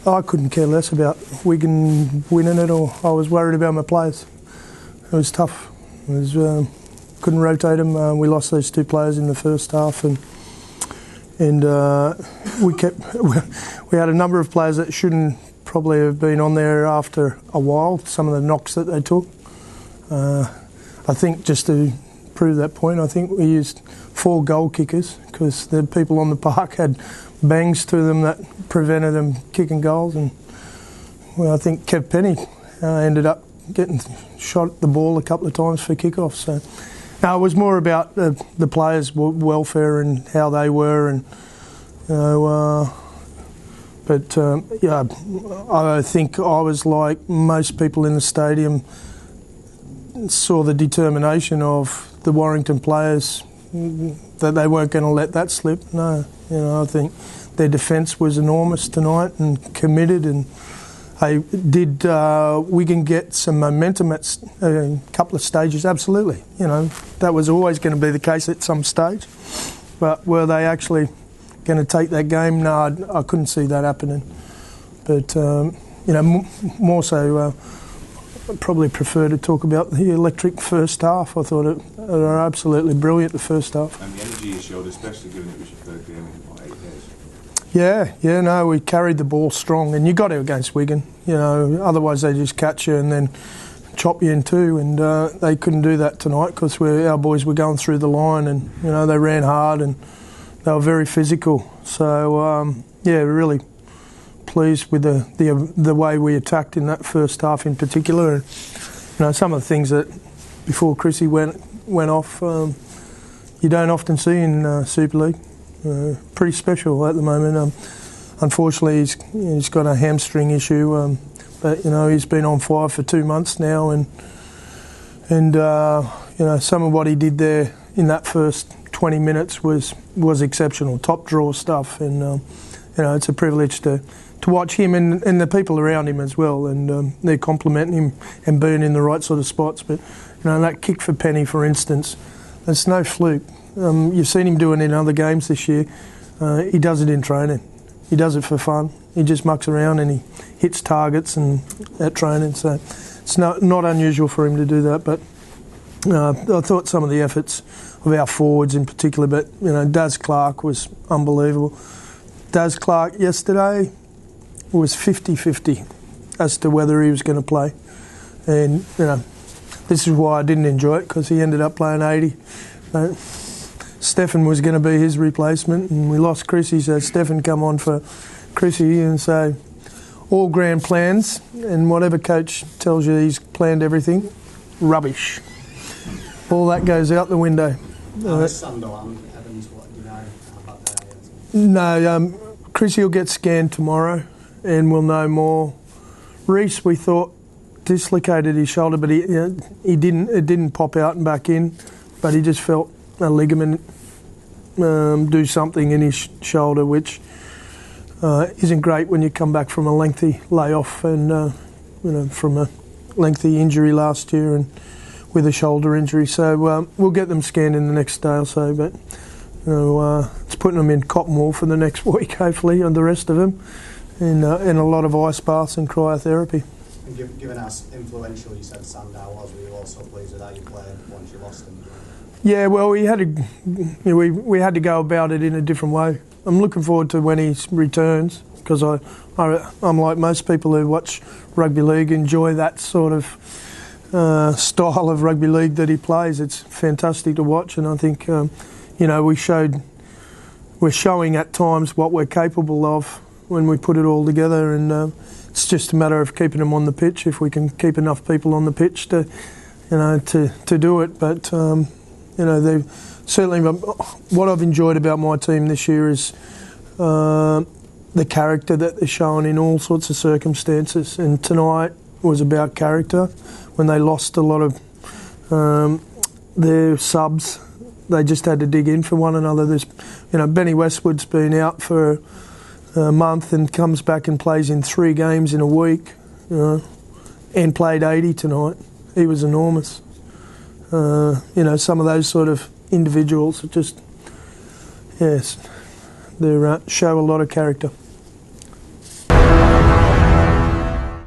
I couldn't care less about Wigan winning it, or I was worried about my players. It was tough. It was, couldn't rotate them. We lost those two players in the first half, and we had a number of players that shouldn't probably have been on there after a while. Some of the knocks that they took. I think just to prove that point, I think we used 4 goal kickers because the people on the park had bangs to them that prevented them kicking goals, and well, I think Kev Penny ended up getting shot the ball a couple of times for kickoff. So no, it was more about the players' welfare and how they were, and you know. Yeah, I think I was like most people in the stadium, saw the determination of the Warrington players that they weren't going to let that slip. No, you know, I think their defence was enormous tonight and committed, and did Wigan get some momentum at a couple of stages? Absolutely. You know, that was always going to be the case at some stage. But were they actually going to take that game? No, I couldn't see that happening. But, you know, more so, I'd probably prefer to talk about the electric first half. I thought it were absolutely brilliant, the first half. And the energy you showed, especially given it was your third game in 8 days. Yeah, no, we carried the ball strong, and you got to against Wigan. You know, otherwise they just catch you and then chop you in two, and they couldn't do that tonight because our boys were going through the line, and you know they ran hard and they were very physical. So yeah, really pleased with the way we attacked in that first half in particular. And, you know, some of the things that before Chrissy went off, you don't often see in Super League. Pretty special at the moment. Unfortunately, he's got a hamstring issue, but you know he's been on fire for 2 months now, and you know some of what he did there in that first 20 minutes was exceptional, top draw stuff, and you know it's a privilege to watch him and the people around him as well, and they're complimenting him and being in the right sort of spots. But you know that kick for Penny, for instance, it's no fluke. You've seen him do it in other games this year. He does it in training. He does it for fun. He just mucks around and he hits targets and at training. So it's not unusual for him to do that. But I thought some of the efforts of our forwards in particular, but you know, Daz Clark was unbelievable. Daz Clark yesterday was 50-50 as to whether he was going to play. And you know, this is why I didn't enjoy it, because he ended up playing 80. But Stefan was going to be his replacement, and we lost Chrissy, so Stefan come on for Chrissy, and so all grand plans and whatever coach tells you he's planned everything, rubbish. All that goes out the window. Sunderland, Evans, what do you know about that? No, Chrissy will get scanned tomorrow, and we'll know more. Reece, we thought dislocated his shoulder, but he didn't. It didn't pop out and back in, but he just felt a ligament do something in his shoulder, which isn't great when you come back from a lengthy layoff and you know, from a lengthy injury last year and with a shoulder injury. So we'll get them scanned in the next day or so, but you know, it's putting them in cotton wool for the next week, hopefully, and the rest of them, and a lot of ice baths and cryotherapy. And given how influential you said Sandow was, were you also pleased with how you played once you lost him? Yeah, well, we had to go about it in a different way. I'm looking forward to when he returns, because I'm like most people who watch rugby league, enjoy that sort of style of rugby league that he plays. It's fantastic to watch, and I think you know we're showing at times what we're capable of when we put it all together, and it's just a matter of keeping them on the pitch. If we can keep enough people on the pitch to do it, but. You know, they've certainly. What I've enjoyed about my team this year is the character that they're showing in all sorts of circumstances. And tonight was about character. When they lost a lot of their subs, they just had to dig in for one another. There's, you know, Benny Westwood's been out for a month and comes back and plays in 3 games in a week, you know, and played 80 tonight. He was enormous. You know, some of those sort of individuals are just, yes, they show a lot of character.